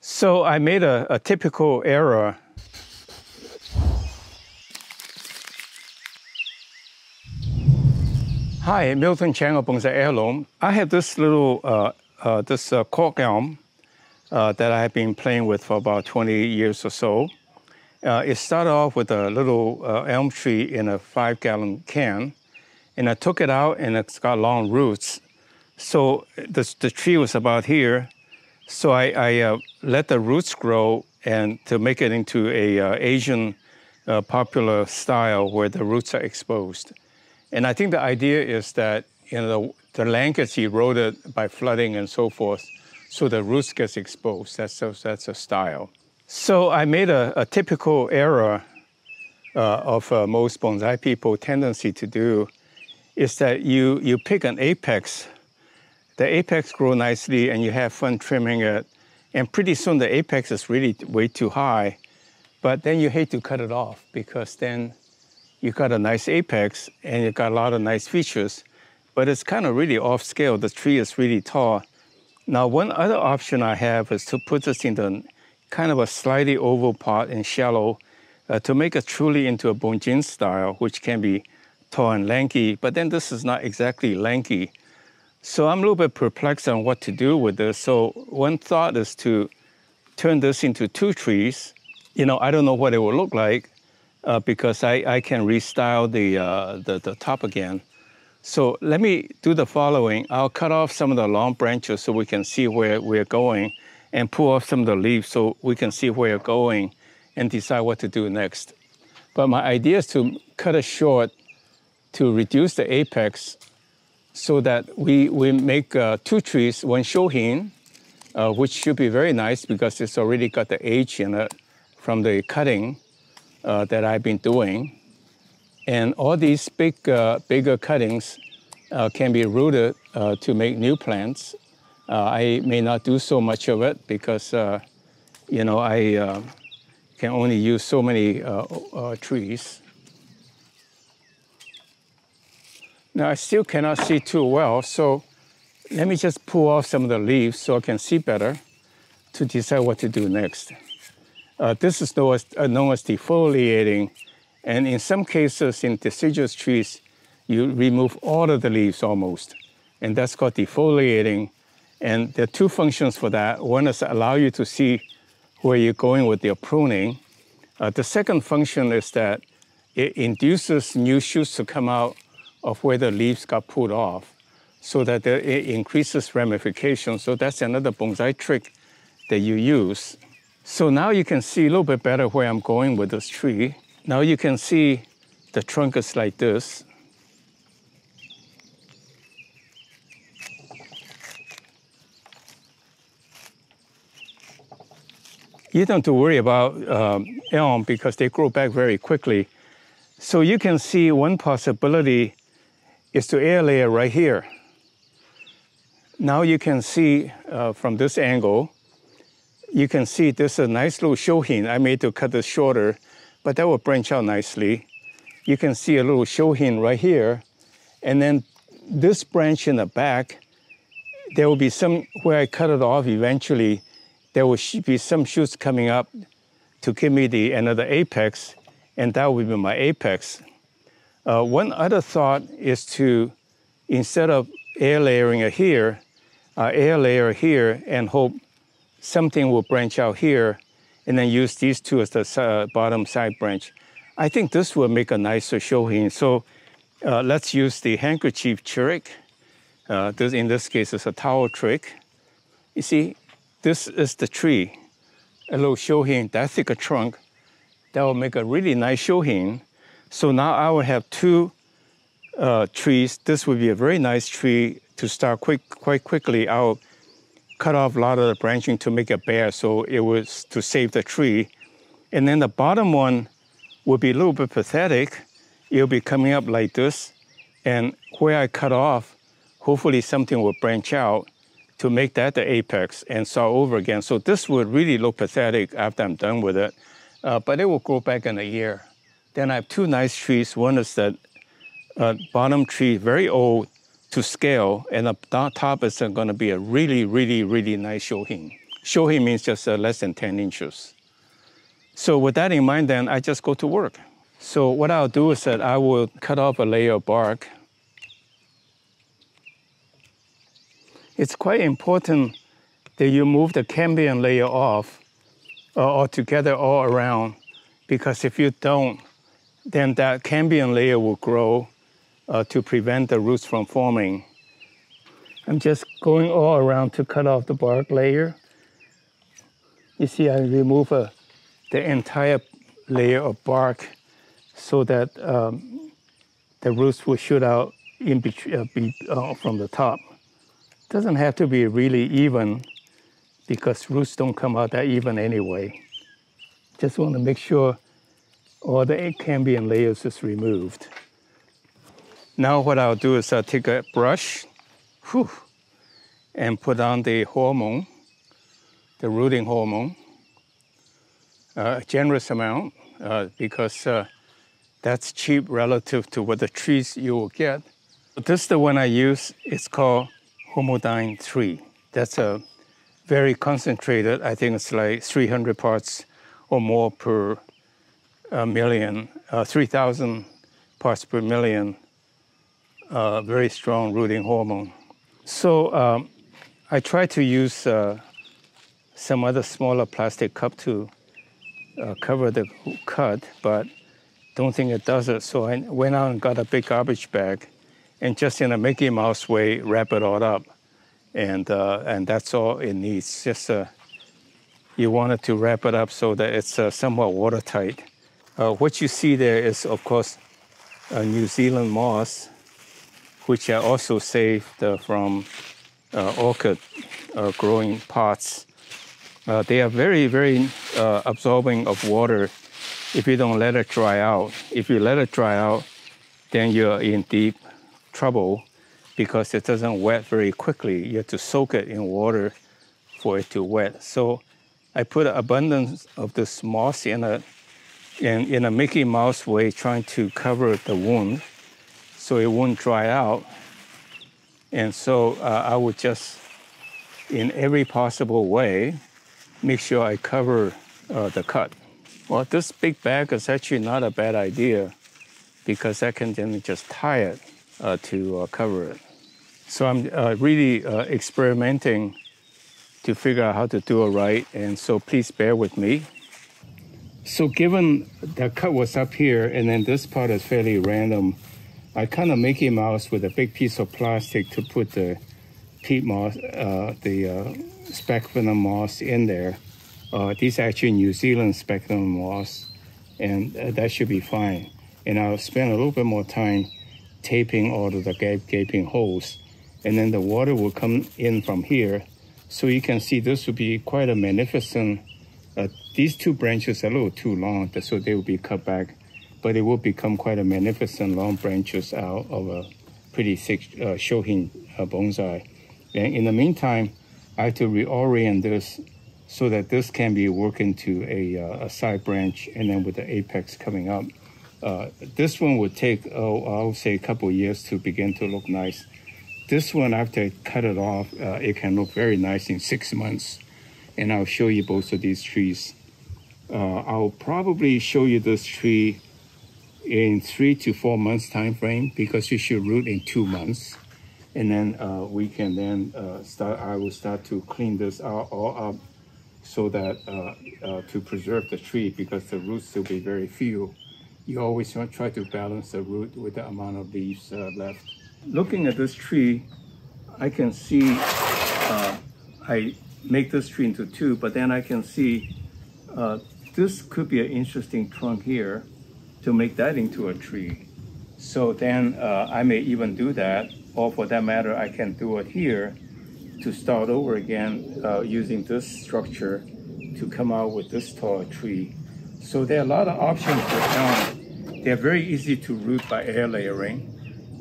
So I made a typical error. Hi, miltonchang of Bonsaiheirloom. I have this little Cork Elm that I have been playing with for about 20 years or so. It started off with a little elm tree in a 5-gallon can, and I took it out and it's got long roots. So the tree was about here. So I let the roots grow and to make it into a Asian popular style where the roots are exposed. And I think the idea is that the land gets eroded by flooding and so forth, so the roots gets exposed. That's a style. So I made a typical error of most bonsai people tendency to do is that you pick an apex. The apex grow nicely and you have fun trimming it. And pretty soon the apex is really way too high, but then you hate to cut it off because then you got a nice apex and you got a lot of nice features, but it's kind of really off scale. The tree is really tall. Now, one other option I have is to put this into kind of a slightly oval pot and shallow to make it truly into a bonjin style, which can be tall and lanky, but then this is not exactly lanky. So I'm a little bit perplexed on what to do with this. So one thought is to turn this into 2 trees. I don't know what it will look like because I can restyle the top again. So let me do the following. I'll cut off some of the long branches so we can see where we're going and pull off some of the leaves so we can see where we're going and decide what to do next. But my idea is to cut it short to reduce the apex so that we make 2 trees, 1 shohin, which should be very nice because it's already got the age in it from the cutting that I've been doing. And all these bigger cuttings can be rooted to make new plants. I may not do so much of it because, I can only use so many trees. Now, I still cannot see too well, so let me just pull off some of the leaves so I can see better to decide what to do next. This is known as defoliating, and in some cases, in deciduous trees, you remove all of the leaves almost, and that's called defoliating. And there are 2 functions for that. One is to allow you to see where you're going with your pruning. The second function is that it induces new shoots to come out of where the leaves got pulled off so that it increases ramification. So that's another bonsai trick that you use. So now you can see a little bit better where I'm going with this tree. Now you can see the trunk is like this. You don't have to worry about elm because they grow back very quickly. So you can see one possibility is to air layer right here. Now you can see from this angle, you can see this is a nice little shohin. I made to cut this shorter, but that will branch out nicely. You can see a little shohin right here. And then this branch in the back, there will be some, where I cut it off eventually, there will be some shoots coming up to give me another apex, and that will be my apex. One other thought is to, instead of air layering it here, air layer here and hope something will branch out here and then use these 2 as the bottom side branch. I think this will make a nicer shohin. So let's use the handkerchief trick. In this case, it's a towel trick. You see, this is the tree, a little shohin, that thicker trunk. That will make a really nice shohin. So now I will have 2 trees. This would be a very nice tree to start quite quickly. I'll cut off a lot of the branching to make it bare, so it was to save the tree. And then the bottom one will be a little bit pathetic. It'll be coming up like this. And where I cut off, hopefully something will branch out to make that the apex and start over again. So this would really look pathetic after I'm done with it, but it will grow back in a year. Then I have 2 nice trees. One is that bottom tree, very old to scale, and the top is going to be a really, really, really nice shohin. Shohin means just less than 10 inches. So with that in mind, then I just go to work. So what I'll do is that I will cut off a layer of bark. It's quite important that you move the cambium layer off altogether all around, because if you don't, then that cambium layer will grow to prevent the roots from forming. I'm just going all around to cut off the bark layer. You see, I remove the entire layer of bark so that the roots will shoot out in from the top. Doesn't have to be really even, because roots don't come out that even anyway. Just want to make sure all the cambium layers is removed. Now what I'll do is I'll take a brush and put on the hormone, the rooting hormone, a generous amount, because that's cheap relative to what the trees you will get. But this is the one I use. It's called hormone 3. That's a very concentrated. I think it's like 300 parts or more per million, 3,000 parts per million, very strong rooting hormone. So I try to use some other smaller plastic cup to cover the cut, but don't think it does it. So I went out and got a big garbage bag and just in a Mickey Mouse way, wrap it all up. And that's all it needs. Just you want it to wrap it up so that it's somewhat watertight. What you see there is, of course, New Zealand moss, which I also saved from orchid growing pots. They are very, very absorbing of water if you don't let it dry out. If you let it dry out, then you're in deep trouble because it doesn't wet very quickly. You have to soak it in water for it to wet. So I put an abundance of this moss in a Mickey Mouse way, trying to cover the wound so it won't dry out. And so I would just, in every possible way, make sure I cover the cut. Well, this big bag is actually not a bad idea because I can then just tie it to cover it. So I'm really experimenting to figure out how to do it right, and so please bear with me. So given the cut was up here and then this part is fairly random, I kind of Mickey Mouse with a big piece of plastic to put the peat moss, the speculum moss in there. These are actually New Zealand speculum moss, and that should be fine. And I'll spend a little bit more time taping all of the gaping holes, and then the water will come in from here. So you can see this will be quite a magnificent. These two branches are a little too long, so they will be cut back, but it will become quite a magnificent long branches out of a pretty thick shohin bonsai. And in the meantime, I have to reorient this so that this can be worked into a side branch, and then with the apex coming up. This one would take, I would say, a couple of years to begin to look nice. This one, after I cut it off, it can look very nice in 6 months. And I'll show you both of these trees. I'll probably show you this tree in 3 to 4 months time frame, because you should root in 2 months. And then we can then I will start to clean this all up so that to preserve the tree, because the roots will be very few. You always want to try to balance the root with the amount of leaves left. Looking at this tree, I can see I make this tree into 2, but then I can see this could be an interesting trunk here to make that into a tree. So then I may even do that, or for that matter, I can do it here to start over again using this structure to come out with this tall tree. So there are a lot of options for elm. They're very easy to root by air layering,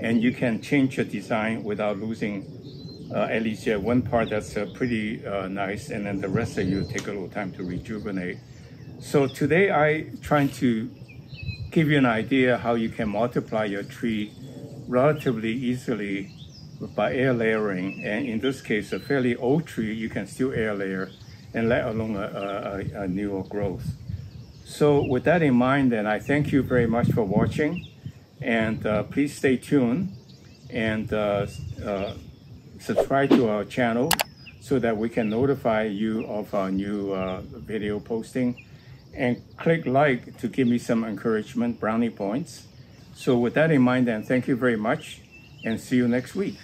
and you can change your design without losing at least one part that's pretty nice, and then the rest of you take a little time to rejuvenate. So today I'm trying to give you an idea how you can multiply your tree relatively easily by air layering. And in this case, a fairly old tree, you can still air layer. and let alone a newer growth. So with that in mind, then I thank you very much for watching, and please stay tuned and subscribe to our channel so that we can notify you of our new video posting, and click like to give me some encouragement, brownie points. So with that in mind, then thank you very much, and see you next week.